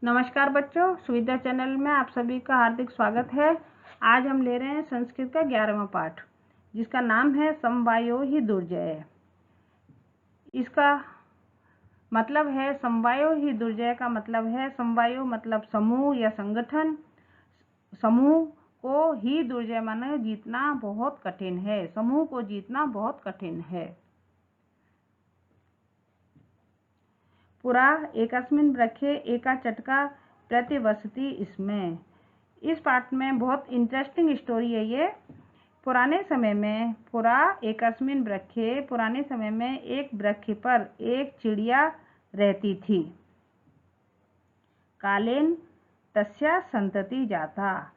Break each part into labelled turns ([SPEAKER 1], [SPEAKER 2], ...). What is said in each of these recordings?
[SPEAKER 1] नमस्कार बच्चों, सुविधा चैनल में आप सभी का हार्दिक स्वागत है। आज हम ले रहे हैं संस्कृत का 11वां पाठ, जिसका नाम है समवायो ही दुर्जय। इसका मतलब है समवायो ही दुर्जय का मतलब है समवायो मतलब समूह या संगठन। समूह को ही दुर्जय माने जीतना बहुत कठिन है। समूह को जीतना बहुत कठिन है। पुरा एकस्मिन् वृक्षे एका चटका प्रतिवसति इसमें। इस पाठ में बहुत इंटरेस्टिंग स्टोरी है ये। पुराने समय में पुराने समय में एक वृक्ष पर एक चिड़िया रहती थी। कालेन तस्या संतति जाता।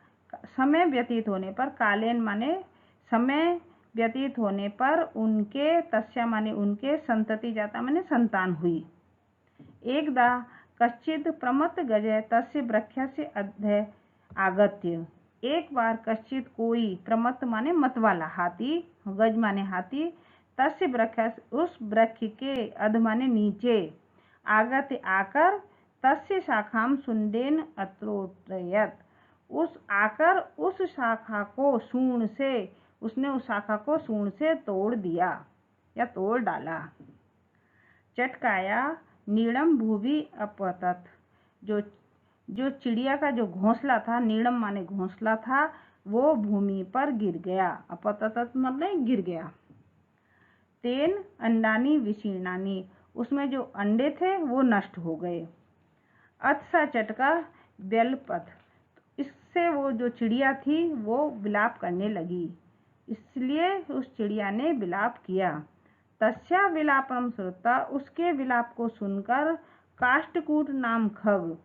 [SPEAKER 1] समय व्यतीत होने पर, कालेन माने समय व्यतीत होने पर, उनके तस्या माने उनके, संतति जाता माने संतान हुई। एकदा कश्चित् प्रमत्त गजः तस्य वृक्षस्य अधः आगत्य। एक बार कश्चित कोई, प्रमत्त माने मत वाला, हाथी, गज माने हाथी, तस्य वृक्ष उस वृक्ष के, अध माने नीचे, आगत्य आकर, तस्य शाखाम सुंडेन अत्रोटयत। उस शाखा को सूंड से, उसने उस शाखा को सूंड से तोड़ दिया या तोड़ डाला। चटकाया नीड़म भूवि अपतत। जो चिड़िया का जो घोंसला था, नीड़म माने घोंसला था, वो भूमि पर गिर गया। अपतत मतलब गिर गया। तेन अंडानी विशीर्णानी, उसमें जो अंडे थे वो नष्ट हो गए। अथ सा चटका व्यलपत, इससे वो जो चिड़िया थी वो विलाप करने लगी, इसलिए उस चिड़िया ने विलाप किया। तस्या विलापम श्रुत्वा, उसके विलाप को सुनकर, काष्ठकूट नाम खग,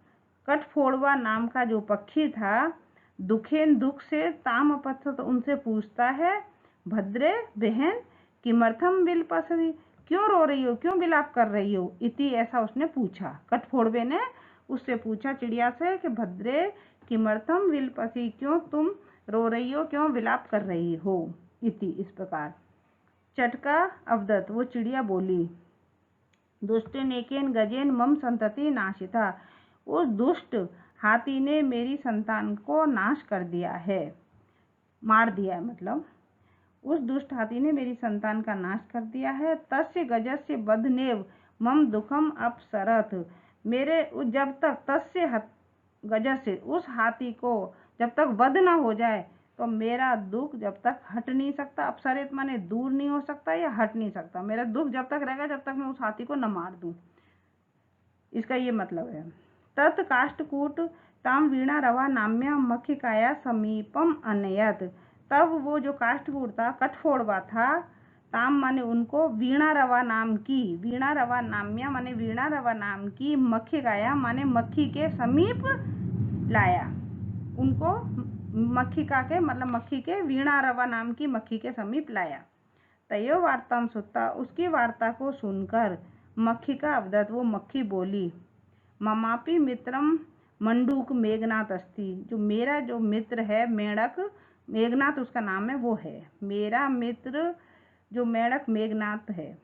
[SPEAKER 1] कठफोड़वा नाम का जो पक्षी था, दुख से ताम अपत्सत, उनसे पूछता है, भद्रे बहन किमर्थम विलपसि, क्यों रो रही हो, क्यों विलाप कर रही हो, इति, ऐसा उसने पूछा। कठफोड़वे ने उससे पूछा चिड़िया से कि भद्रे किमर्थम विलपसि, क्यों तुम रो रही हो, क्यों विलाप कर रही हो, इति, इस प्रकार। चटका अवदत, वो चिड़िया बोली, दुष्टेन एकेन गजेन मम संतति नाशिता, उस दुष्ट हाथी ने मेरी संतान को नाश कर दिया है, मार दिया है, मतलब उस दुष्ट हाथी ने मेरी संतान का नाश कर दिया है। तस्य गजस्य वधनेव मम दुखम अपसरत, मेरे जब तक तस्य गजस्य, उस हाथी को जब तक वध ना हो जाए तो मेरा दुख जब तक हट नहीं सकता। अपसरित माने दूर नहीं हो सकता या हट नहीं सकता। मेरा दुख जब तक रहेगा जब तक मैं उस हाथी को न मार दूं, इसका ये मतलब है। तत् काष्ठकूट ताम वीणा रवा नाम्या मखिकाया समीपम अनयत, तब वो जो काष्ठकूट था, कठफोड़वा था, ताम माने उनको, वीणा रवा नाम की, वीणा रवा नाम्या माने वीणा रवा नाम की, मखिकाया माने मक्खी के समीप लाया। उनको मक्खिका के मतलब मक्खी के, वीणा रवा नाम की मक्खी के समीप लाया। तयो वार्ताम सुत्ता, उसकी वार्ता को सुनकर, मक्खिका अवदत, वो मक्खी बोली, ममापि मित्रम मंडूक मेघनाथ अस्ति, जो मेरा जो मित्र है मेढक, मेघनाथ उसका नाम है, वो है मेरा मित्र जो मेढक मेघनाथ है।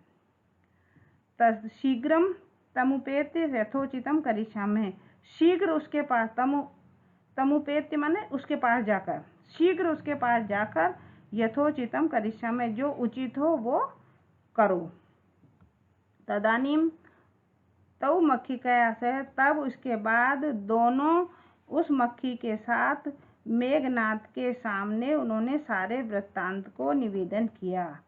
[SPEAKER 1] शीघ्रम तमुपेत्य यथोचितम करिष्यामि, शीघ्र उसके पास, तमुपेत्य माने उसके पास जाकर, शीघ्र उसके पास जाकर, यथोचितम करिष्यामि, जो उचित हो वो करो। तदानीम तौ मक्खिकया से, तब उसके बाद दोनों उस मक्खी के साथ मेघनाथ के सामने उन्होंने सारे वृत्तांत को निवेदन किया।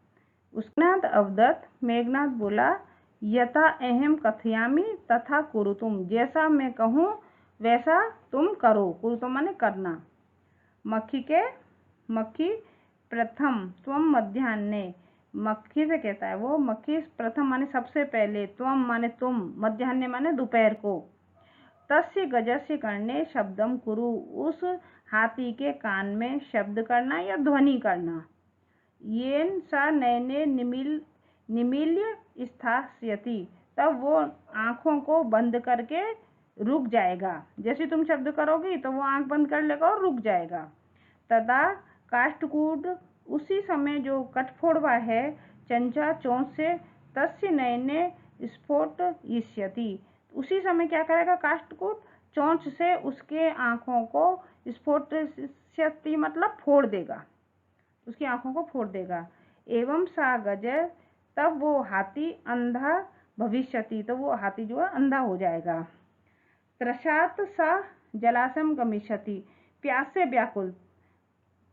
[SPEAKER 1] उसनाथ अवदत, मेघनाथ बोला, यथा अहम कथयामि तथा कुरुतुम, जैसा मैं कहूँ वैसा तुम करो। कुरुतुम माने करना। मक्खी प्रथम त्वम मध्याह्ने, मक्खी से कहता है वो, मक्खी प्रथम माने सबसे पहले, त्वम माने तुम, मध्याह्ने माने दोपहर को, तस्य गजस्य कर्णे शब्दम कुरु, उस हाथी के कान में शब्द करना या ध्वनि करना। येन सा नयने निमील्य स्थास्यति, तब वो आंखों को बंद करके रुक जाएगा। जैसे तुम शब्द करोगी तो वो आंख बंद कर लेगा और रुक जाएगा। तदा काष्ठकूट, उसी समय जो कठफोड़वा है, चंचा चोंच से, तस्य नयने स्फोट इष्यति, उसी समय क्या करेगा काष्ठकूट, चोंच से उसके आँखों को स्फोटयति मतलब फोड़ देगा, उसकी आँखों को फोड़ देगा। एवं सा गज, तब वो हाथी अंधा भविष्यति, तो वो हाथी जो है अंधा हो जाएगा। त्रसात सा जलाशयम गमिष्यति, प्यास से व्याकुल,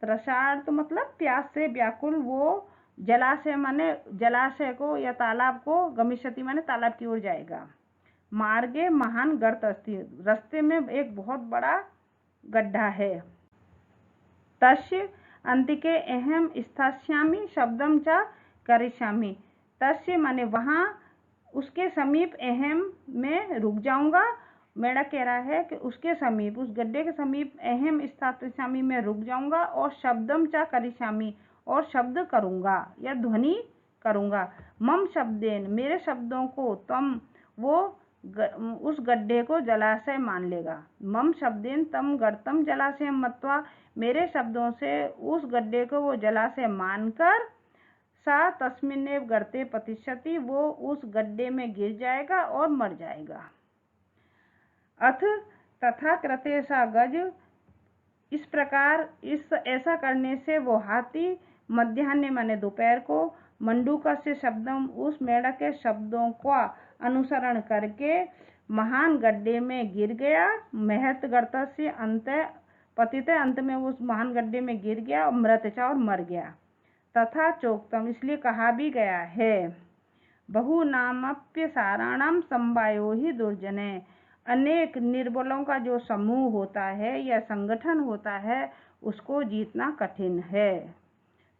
[SPEAKER 1] त्रसार्थ मतलब प्यास से व्याकुल वो जलाशय माने जलाशय को या तालाब को, गमिष्यति माने तालाब की ओर जाएगा। मार्गे महान गर्त अस्ति, रास्ते में एक बहुत बड़ा गड्ढा है। तस्य अंतिके अहम स्थास्यामि शब्दम च करिष्यामि, तस्य माने वहाँ, उसके समीप अहम में रुक जाऊंगा। मेरा कह रहा है कि उसके समीप, उस गड्ढे के समीप अहम स्थास्यामि में रुक जाऊंगा, और शब्दम च करिष्यामि, और शब्द करूंगा या ध्वनि करूंगा। मम शब्देन, मेरे शब्दों को, तम वो उस गड्ढे को जलाशय मान लेगा। मम शब्देन तम गर्तम जलाशय मत्वा, मेरे शब्दों से उस गड्ढे को वो जलाशय मानकर, सा तस्मिन्नेव गर्ते पतिष्यति, वो उस गड्ढे में गिर जाएगा और मर जाएगा। अथ तथा कृते सा गज, इस प्रकार ऐसा करने से वो हाथी मध्याह्ने माने दोपहर को, मंडूका से शब्दम, उस मेढक के शब्दों का अनुसरण करके महान गड्ढे में गिर गया। महत गर्त से अंत पतित, अंत में उस महान गड्ढे में गिर गया और मृतचा, और मर गया। तथा चोक्तम, इसलिए कहा भी गया है, बहुनामप्य साराणाम संवायो ही दुर्जने, अनेक निर्बलों का जो समूह होता है या संगठन होता है, उसको जीतना कठिन है।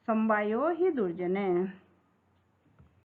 [SPEAKER 1] संवायो ही दुर्जने।